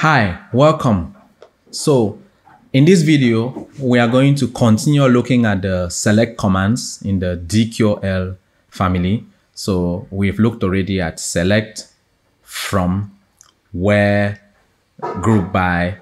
Hi, welcome. So in this video, we are going to continue looking at the select commands in the DQL family. So we've looked already at select, from, where, group by,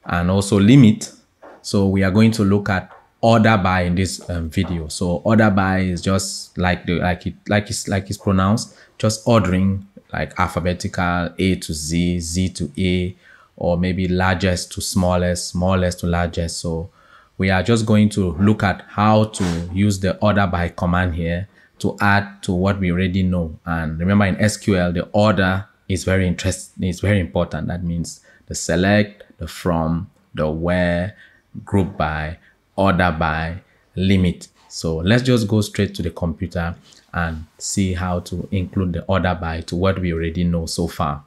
and also limit. So we are going to look at order by in this video. So order by is just like it's pronounced, just ordering, like alphabetical, A to Z, Z to A, or maybe largest to smallest, smallest to largest. So we are just going to look at how to use the order by command here to add to what we already know. And remember, in SQL, the order is very interesting. It's very important. That means the select, the from, the where, group by, order by, limit. So let's just go straight to the computer and see how to include the order by to what we already know so far.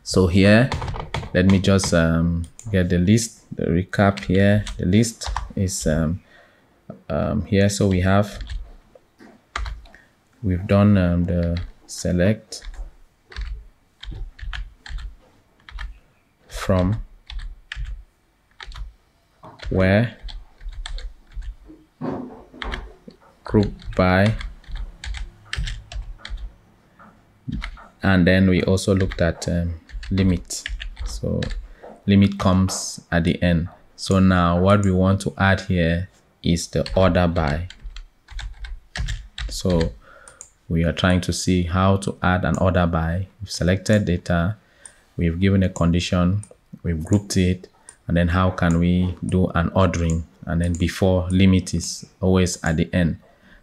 So here, let me just get the list, the recap here. The list is here. So we've done the select, from, where, group by, and then we also looked at limit. So limit comes at the end. So now what we want to add here is the order by. So we are trying to see how to add an order by. We've selected data, we've given a condition, we've grouped it, and then how can we do an ordering? And then before, limit is always at the end.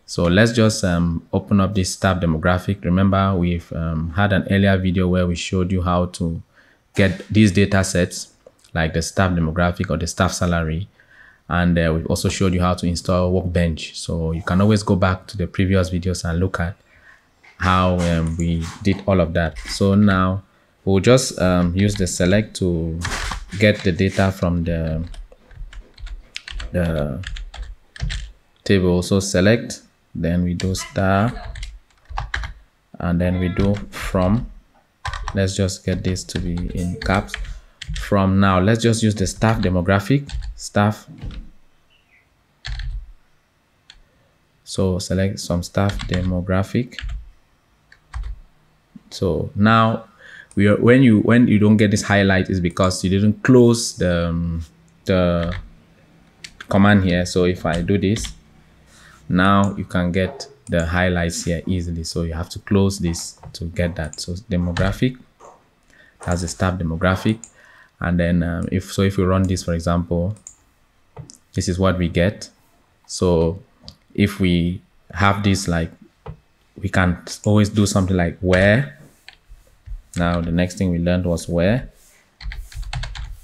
So let's just open up this staff demographic. Remember, we've had an earlier video where we showed you how to get these data sets, like the staff demographic or the staff salary. And we've also showed you how to install Workbench. So you can always go back to the previous videos and look at how we did all of that. So now we'll just use the select to get the data from the table. So select, then we do star, and then we do from. Let's just get this to be in caps. From. Now let's just use the staff demographic, staff. So select some staff demographic. So now we are, when you don't get this highlight, is because you didn't close the command here. So if I do this, now you can get the highlights here easily. So you have to close this to get that. So demographic, that's the staff demographic. And then if we run this, for example, this is what we get. So if we have this, like, we can always do something like where. Now the next thing we learned was where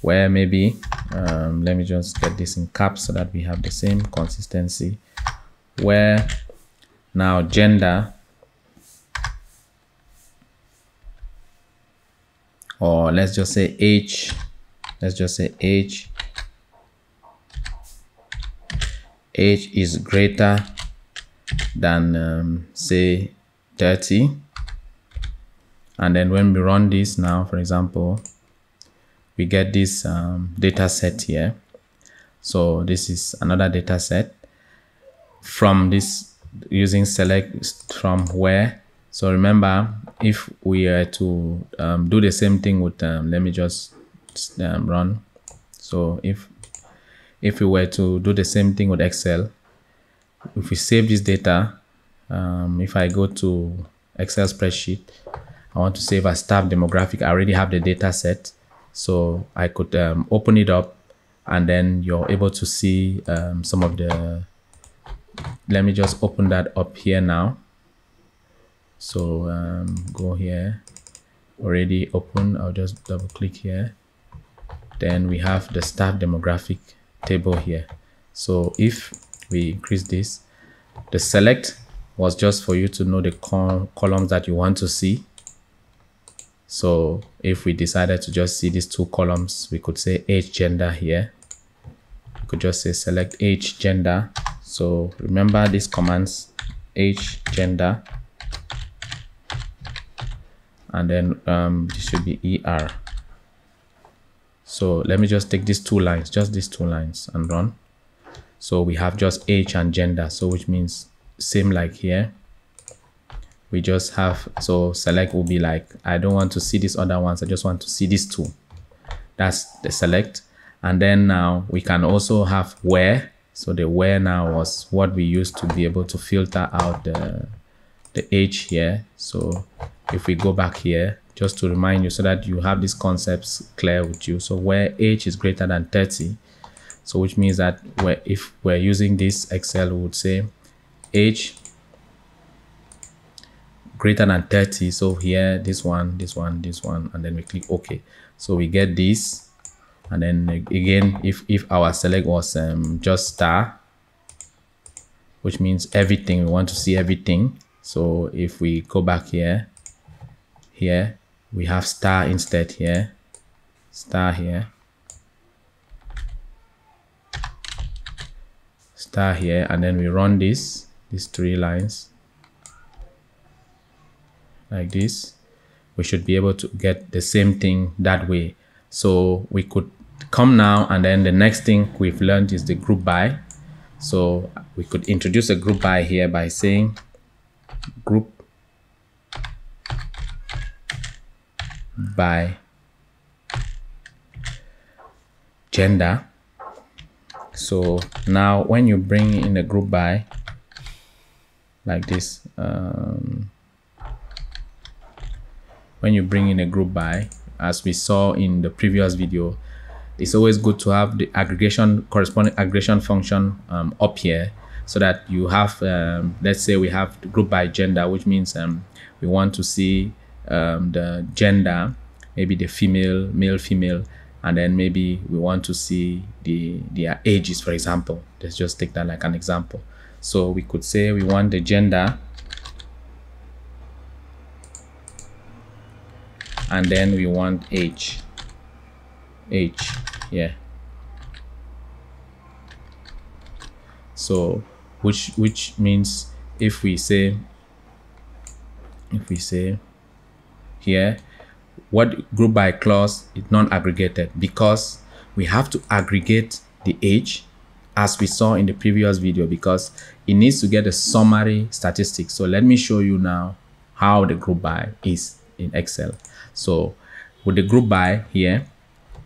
maybe let me just get this in caps so that we have the same consistency. Where. Now gender, or let's just say age. Let's just say age is greater than say 30. And then when we run this now, for example, we get this data set here. So this is another data set from this, using select, from, where. So remember, if we are to do the same thing with let me just run. So if we were to do the same thing with Excel, if we save this data, if I go to Excel spreadsheet, I want to save a staff demographic. I already have the data set, so I could open it up, and then you're able to see some of the. Let me just open that up here now. So go here, already open. I'll just double click here. Then we have the staff demographic table here. So if we increase this, the select was just for you to know the columns that you want to see. So if we decided to just see these two columns, we could say age, gender here. We could just say select age, gender. So remember these commands, age, gender, and then this should be ER. So let me just take these two lines, just these two lines, and run. So we have just age and gender, so which means same like here. We just have, so select will be like, I don't want to see these other ones, I just want to see these two. That's the select. And then now we can also have where. So the where now was what we used to be able to filter out the age here. So if we go back here, just to remind you so that you have these concepts clear with you. So where age is greater than 30, so which means that if we're using this Excel, we would say age greater than 30. So here, this one, this one, this one, and then we click OK. So we get this. And then again, if our select was just star, which means everything, we want to see everything. So if we go back here, we have star instead here, star here, star here, and then we run these 3 lines like this. We should be able to get the same thing that way. So we could come now, and then the next thing we've learned is the group by. So we could introduce a group by here by saying group by gender. So now when you bring in a group by like this, when you bring in a group by, as we saw in the previous video, it's always good to have the aggregation, corresponding aggregation function up here, so that you have, let's say we have the group by gender, which means we want to see the gender, maybe the female, male, female, and then maybe we want to see their ages, for example. Let's just take that like an example. So we could say we want the gender, and then we want age, yeah. So which means if we say here, what group by clause is non-aggregated, because we have to aggregate the age as we saw in the previous video, because it needs to get a summary statistics. So let me show you now how the group by is in Excel. So with the group by here,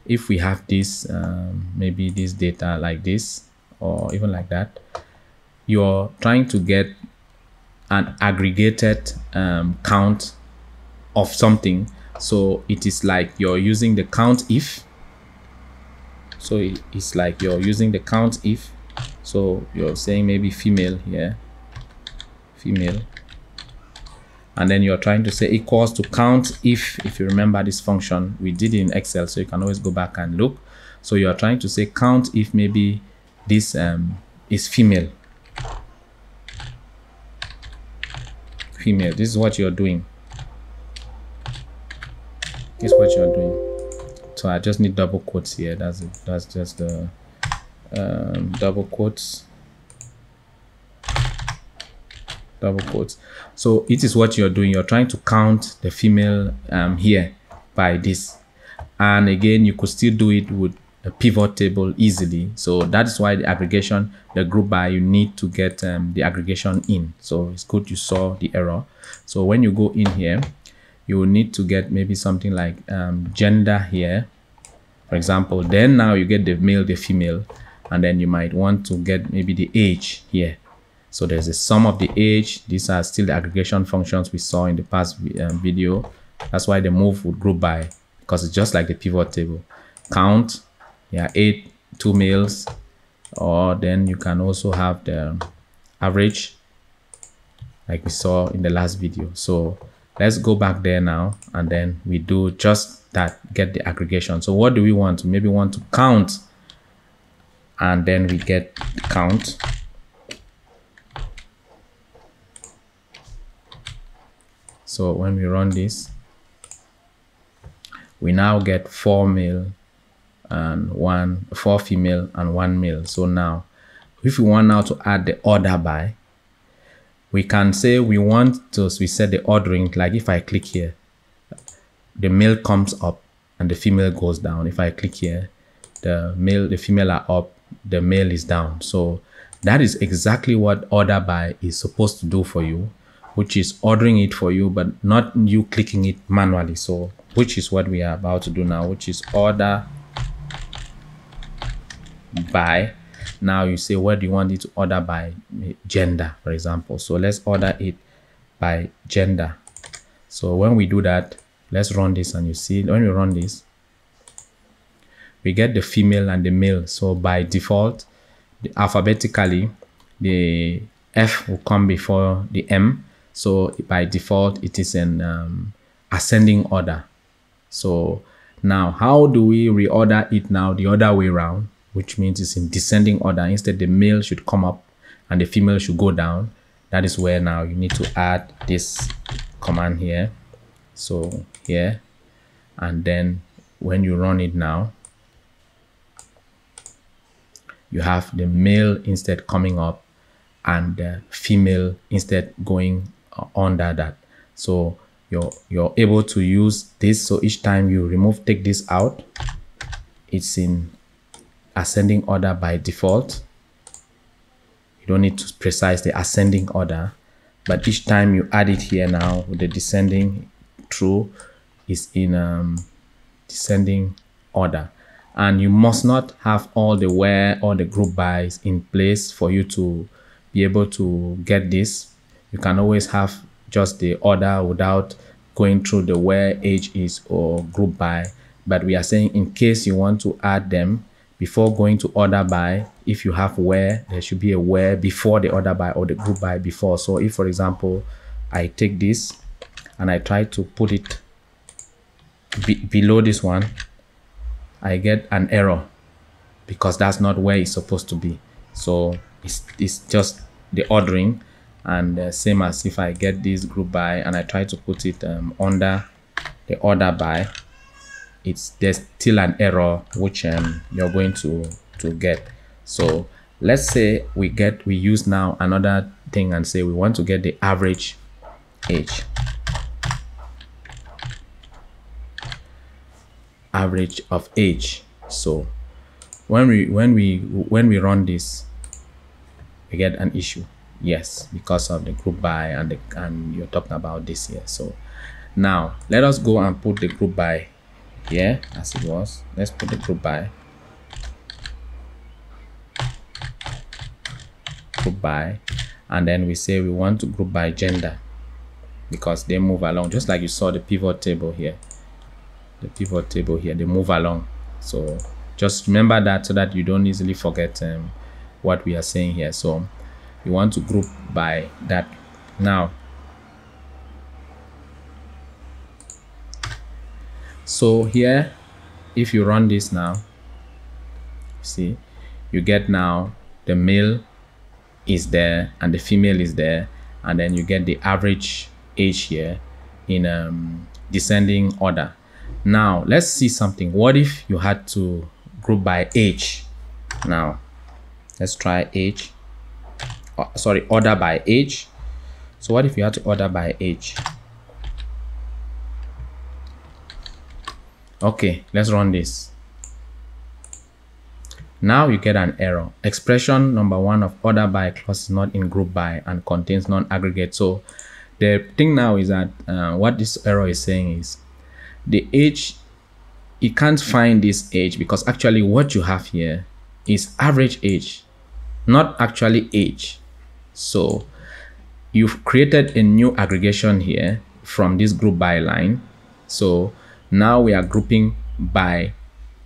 if we have this maybe this data like this, or even like that, you're trying to get an aggregated count of something. So it is like you're using the count if. So it's like you're using the count if. So you're saying maybe female here, female, and then you're trying to say equals to count if you remember this function we did in Excel, so you can always go back and look. So you're trying to say count if maybe this is female. Female, this is what you're doing. This is what you're doing. So I just need double quotes here. That's it. That's just the double quotes. Double quotes. So it is what you're doing. You're trying to count the female here by this, and again you could still do it with a pivot table easily. So that's why the aggregation, the group by, you need to get the aggregation in. So it's good you saw the error. So when you go in here, you will need to get maybe something like gender here, for example. Then now you get the male, the female, and then you might want to get maybe the age here. So there's a sum of the age. These are still the aggregation functions we saw in the past video. That's why the move would group by, because it's just like the pivot table. Count, yeah, 2 males, or then you can also have the average like we saw in the last video. So let's go back there now, and then we do just that, get the aggregation. So what do we want to? Maybe want to count, and then we get the count. So when we run this, we now get 4 male and 4 female and 1 male. So now if we want now to add the order by, we can say we want to, we set the ordering, like if I click here, the male comes up, and the female goes down. If I click here, the female are up, the male is down. So that is exactly what order by is supposed to do for you, which is ordering it for you, but not you clicking it manually. So which is what we are about to do now, which is order by. Now you say, what do you want it to order by? Gender, for example. So let's order it by gender. So when we do that, let's run this, and you see when we run this, we get the female and the male. So by default, alphabetically, the F will come before the M. So by default, it is an ascending order. So now, how do we reorder it now the other way around, which means it's in descending order? Instead, the male should come up and the female should go down. That is where now you need to add this command here. So here, and then when you run it now, you have the male instead coming up and the female instead going under that. So you're able to use this. So each time you take this out, it's in ascending order by default. You don't need to precise the ascending order, but each time you add it here now with the descending through, is in descending order. And you must not have all the where or the group bys in place for you to be able to get this. You can always have just the order without going through the where age is or group by. But we are saying in case you want to add them before going to order by, if you have where, there should be a where before the order by or the group by before. So if, for example, I take this and I try to put it below this one, I get an error because that's not where it's supposed to be. So it's just the ordering, and same as if I get this group by and I try to put it under the order by, there's still an error which you're going to get. So let's say we use now another thing and say we want to get the average age. Average of age. So when we run this, we get an issue. Yes, because of the group by and you're talking about this here. So now let us go and put the group by here as it was. Let's put the group by and then we say we want to group by gender because they move along, just like you saw the pivot table here. The pivot table here, they move along. So just remember that so that you don't easily forget what we are saying here. So you want to group by that. Now, so here, if you run this now, see, you get now the male is there and the female is there, and then you get the average age here in descending order. Now let's see something. What if you had to group by age? Now let's try age. Order by age. So what if you had to order by age? Okay, let's run this. Now you get an error. Expression number 1 of order by clause is not in group by and contains non-aggregate. So the thing now is that what this error is saying is the age, it can't find this age because actually what you have here is average age, not actually age. So you've created a new aggregation here from this group by line. So now we are grouping by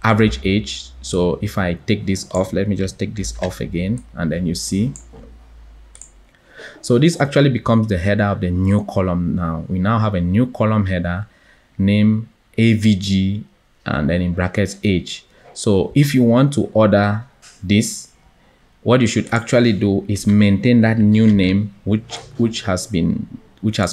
average age. So if I take this off, let me just take this off again, and then you see. So this actually becomes the header of the new column. Now we now have a new column header name AVG and then in brackets age. So if you want to order this, what you should actually do is maintain that new name which has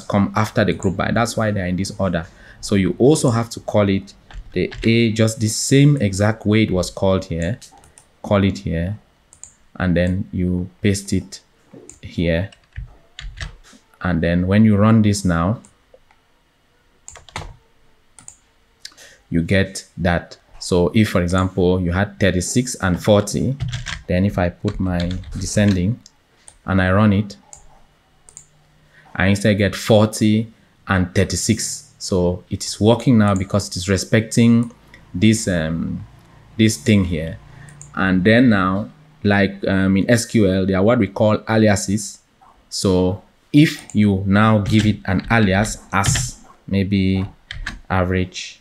come after the group by. That's why they're in this order. So you also have to call it the A, just the same exact way it was called here. Call it here, and then you paste it here, and then when you run this now, you get that. So if, for example, you had 36 and 40, then if I put my descending and I run it, I instead get 40 and 36. So it is working now because it is respecting this this thing here. And then now, like in SQL, they are what we call aliases. So if you now give it an alias as maybe average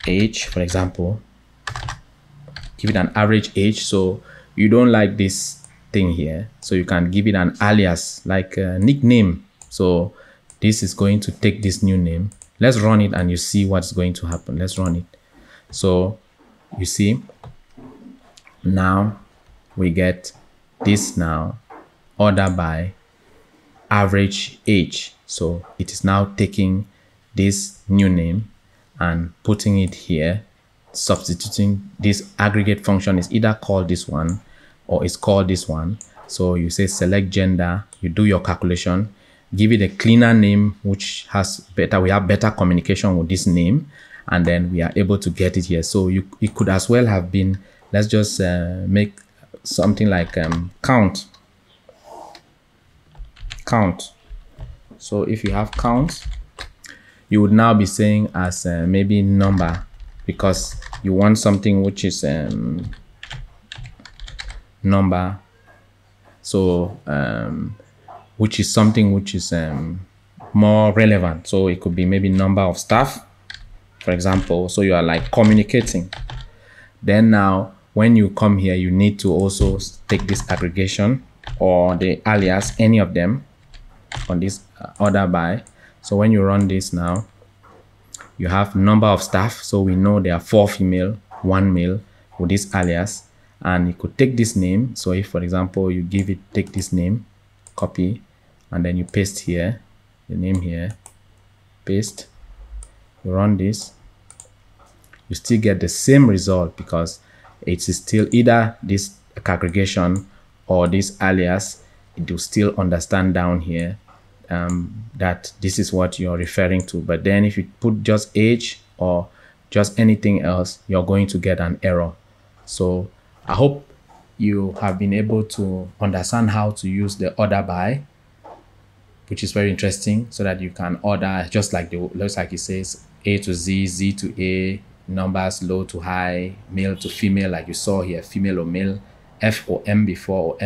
age, for example, give it an average age. So you don't like this thing here, so you can give it an alias like a nickname. So this is going to take this new name. Let's run it and you see what's going to happen. Let's run it. So you see now we get this now order by average age. So it is now taking this new name and putting it here, substituting this aggregate function is either called this one or it's called this one. So you say select gender, you do your calculation, give it a cleaner name which has better, we have better communication with this name, and then we are able to get it here. So it could as well have been, let's just make something like count. So if you have count, you would now be saying as maybe number, because you want something which is number. So which is something which is more relevant. So it could be maybe number of staff, for example. So you are like communicating. Then now when you come here, you need to also take this aggregation or the alias, any of them on this order by. So when you run this now, you have number of staff. So we know there are 4 female, 1 male with this alias, and you could take this name. So if, for example, you give it, take this name, copy, and then you paste here, the name here, paste, you run this, you still get the same result because it is still either this aggregation or this alias. It will still understand down here that this is what you're referring to. But then if you put just age or just anything else, you're going to get an error. So I hope you have been able to understand how to use the order by, which is very interesting, so that you can order just like looks like it says A to Z, Z to A, numbers low to high, male to female, like you saw here, female or male, F or M before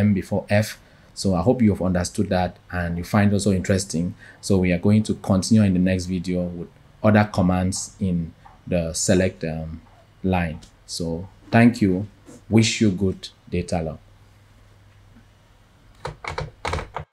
F. So I hope you've understood that and you find it also interesting. So we are going to continue in the next video with other commands in the select line. So thank you. Wish you good data log.